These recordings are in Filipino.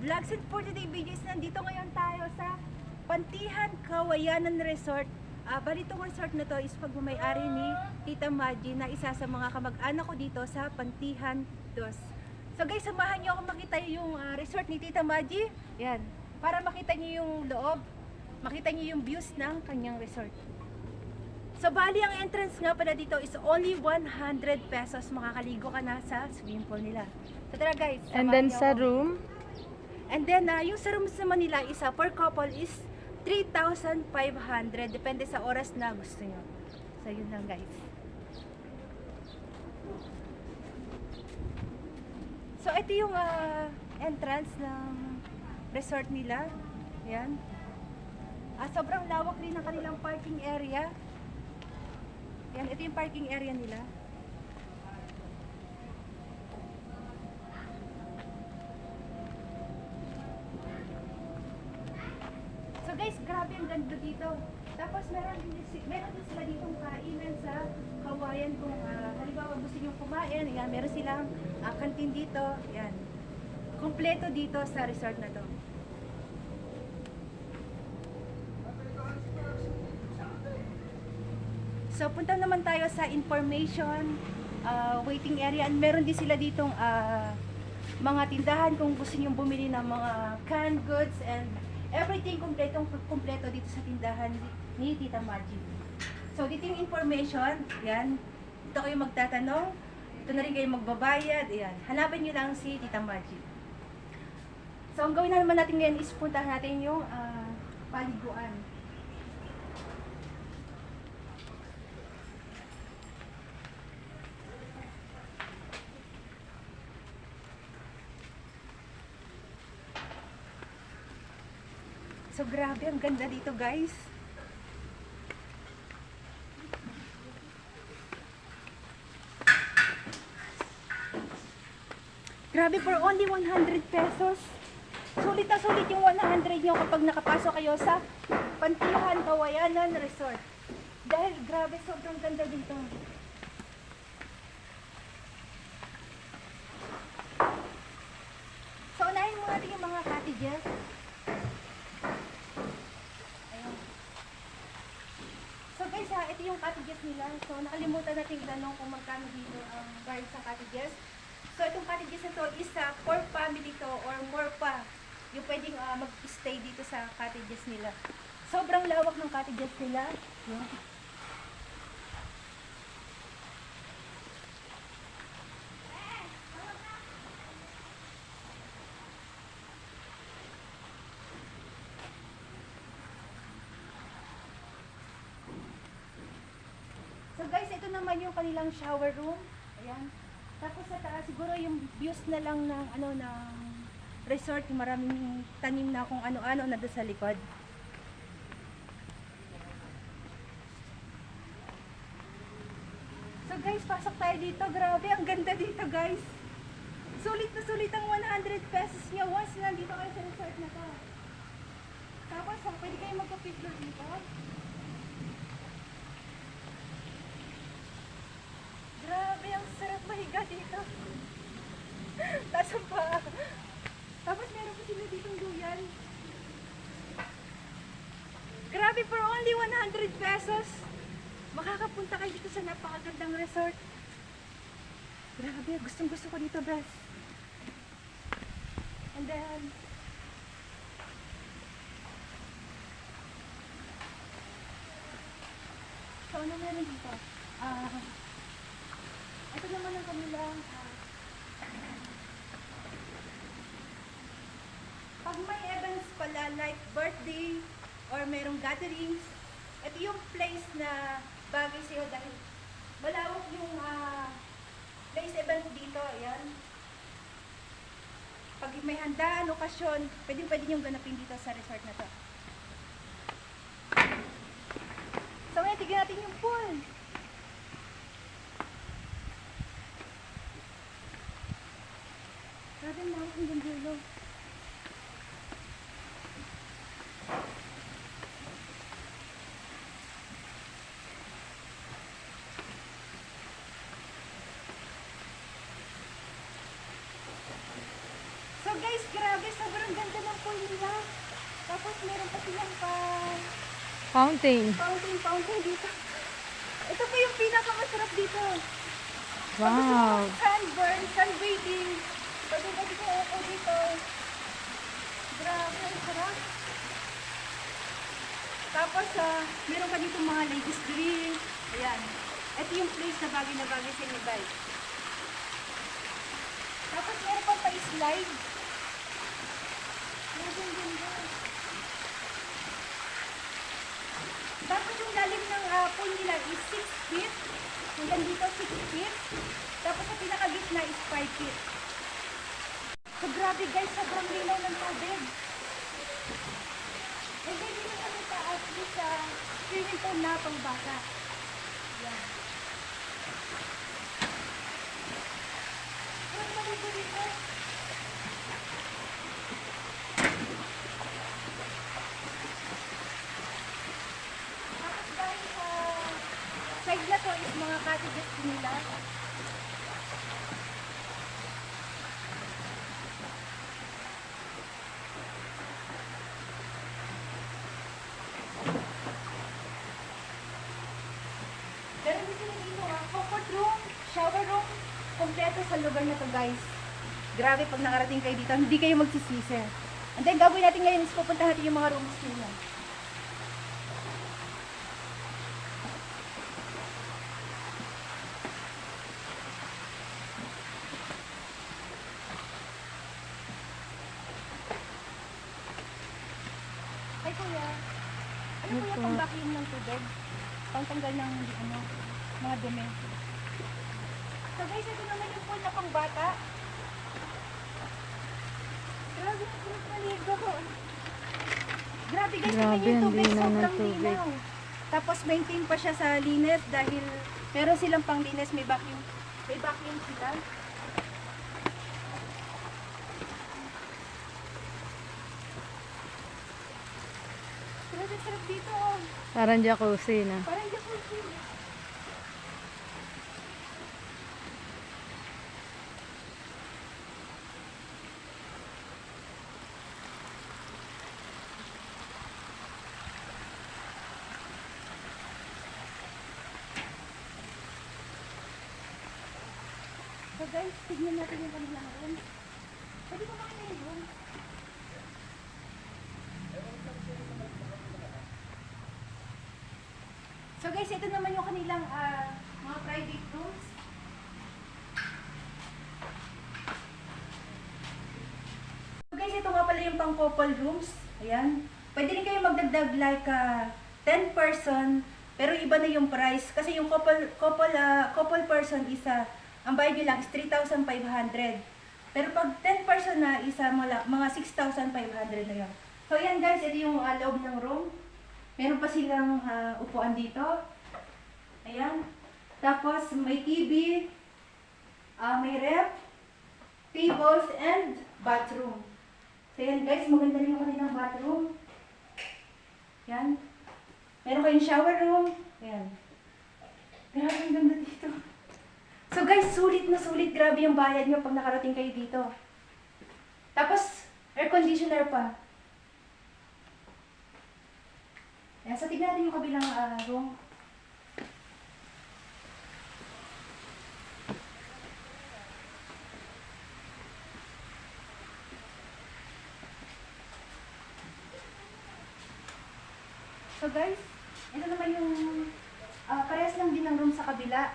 Vlogs and for today videos, nandito ngayon tayo sa Pantihan Kawayanan Resort. Bali itong resort na to is pagmamayari ni Tita Maji na isa sa mga kamag-anak ko dito sa Pantihan Dos. So guys, samahan niyo ako makita yung resort ni Tita Maji. Yan, para makita niyo yung loob, makita niyo yung views ng kanyang resort. So bali ang entrance nga pala dito is only 100 pesos. Makakaligo ka na sa swimming pool nila. So tara guys. And then niyo sa ako. room, And then yung sa rooms naman nila isa per couple is 3,500. Depende sa oras na gusto nyo. So yun lang guys. So ito yung entrance ng resort nila. Yan. Sobrang lawak rin ng kanilang parking area. Yan, ito yung parking area nila. So guys, grabe ang ganda dito. Tapos meron din sila ditong kainan sa Hawaiian kung halimbawa gusto nyo kumain. Yan, meron silang kantin dito. Yan. Kompleto dito sa resort na to. So punta naman tayo sa information waiting area, and meron din sila ditong mga tindahan kung gusto niyo bumili ng mga canned goods and everything kompleto dito sa tindahan ni Tita Maji. So dito yung information, yan. Dito kayo magtatanong, dito na rin kayo magbabayad, yan. Hanapin niyo lang si Tita Maji. So ang gawin na naman natin ngayon is puntahan natin yung paliguan. So grabe, ang ganda dito guys. Grabe, for only 100 pesos. Sulit na sulit yung 100 nyo kapag nakapasok kayo sa Pantihan Kawayanan Resort. Dahil grabe, sobrang ganda dito. So unahin muna natin yung mga cottages. So guys, ito yung cottages nila. So nakalimutan natin itanong kung magkano dito ang bayad sa cottages. So itong cottages na to is for family to or more pa. Yung pwedeng mag-stay dito sa cottages nila. Sobrang lawak ng cottages nila. Yan. So guys, ito naman yung kanilang shower room. Ayan. Tapos sa taas, siguro yung views na lang ng ng resort, yung maraming tanim na kung ano-ano na doon sa likod. So guys, pasok tayo dito. Grabe, ang ganda dito guys. Sulit na sulit ang 100 pesos niya once nandito kayo sa resort na to. Tapos, pwede kayo magpa-picture dito. Grabe, ang sarap mahiga dito. Taas ang paa. Tapos meron pa sila ditong duyan. Grabe, for only 100 pesos. Makakapunta kayo dito sa napakagandang resort. Grabe, gustong gusto ko dito, bes. And then, so ano meron dito? Ito naman ang kanilang pag may events pala like birthday or merong gatherings, ito yung place na bagay sa'yo dahil malawak yung place event dito. Ayan. Pag may handaan, okasyon, pwede niyong ganapin dito sa resort na to. So ngayon, tignan natin yung pool. Grabe na ang ganda. So guys, grabe, sobrang ganda ng pool nila. Tapos meron pa silang Fountain. fountain dito. Ito pa yung pinakamasarap dito. Wow. Sunburn, sunbathing. Pwede ko upo dito. Grabe, ang sarap. Tapos, meron ka dito mga ladies drink. Ayan. Ito yung place na bagay sa inyo, guys. Tapos, meron pa pa-slide. Meron din, guys. Tapos, yung lalim ng pool nila is 6 feet. Hanggang dito, 6 feet. Tapos, sa pinakagitna is 5 feet. So, grabe, guys. Sobrang linaw ng tubig. And then, dito kami taas sa swimming pool na pang bata. Yan. Ang maligo dito. Tapos dahil sa side na to is mga cottages nila. Pero dito na dito comfort room, shower room, kompleto sa lugar na to, guys. Grabe pag nakarating kayo dito, hindi kayo magsisisi. And then gagawin natin ngayon is pupunta natin yung mga rooms nila. Ay kuya, ano kuya pang vacuum ng tubig? Pangtanggal ng mga dumi. So guys, ito naman yung pool na pang bata. Grabe, ang maligo ko. Grabe guys, Grabe, tingnan yung ang tubig, linaw ng sobrang tubig. linaw. Tapos maintain pa siya sa linis dahil meron silang pang linis, may vacuum sila. Grabe, sarap dito. Parang jacuzzi na. Parang jacuzzi. So guys, tignan natin yung kanilang room. Pwede ko makita yung room. So guys, ito naman yung kanilang mga private rooms. So guys, ito nga pala yung pang couple rooms. Ayan. Pwede rin kayo magdagdag like 10 person, pero iba na yung price. Kasi yung couple person isa, ang bayad nyo lang is 3,500. Pero pag 10 person na isa, mga 6,500 na yun. So ayan guys, ito yung loob ng room. Meron pa silang upuan dito. Ayan. Tapos may TV, may ref, tables, and bathroom. So ayan guys, maganda rin yung kanilang bathroom. Ayan. Meron kayong shower room. Ayan. Grabe, ang ganda dito. So guys, sulit na sulit. Grabe yung bayad nyo pag nakarating kayo dito. Tapos, air conditioner pa. Ayan, so tignan natin yung kabilang room. So guys, ito naman yung parehas lang din ng room sa kabila.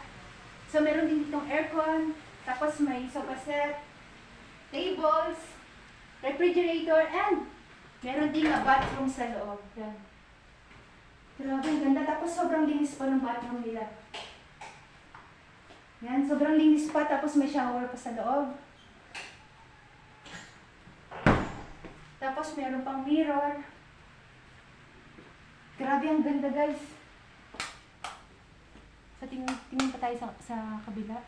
So meron din ditong aircon, tapos may sofa set, tables, refrigerator, and meron din na bathroom sa loob. Yan. Grabe, ang ganda. Tapos sobrang linis pa ng bathroom nila. Yan, sobrang linis pa. Tapos may shower pa sa loob. Tapos meron pang mirror. Grabe, ang ganda guys. So tingin pa tayo sa kabila.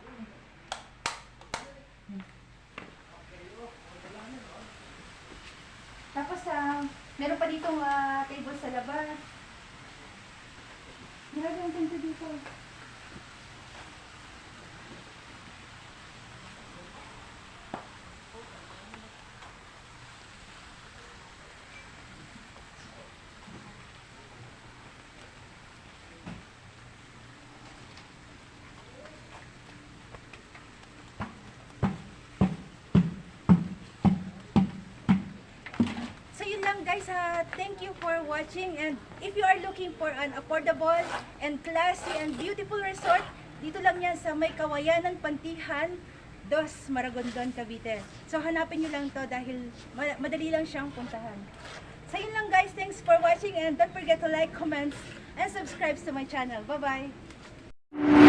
Tapos meron pa ditong table sa labas. Grabe, ang ganda dito. guys, thank you for watching. And if you are looking for an affordable and classy and beautiful resort, dito lang yan sa may Kawayanan, Pantihan, Dos, Maragondon, Cavite. So hanapin nyo lang to dahil madali lang siyang puntahan. So yun lang guys, thanks for watching and don't forget to like, comment, and subscribe to my channel. Bye-bye!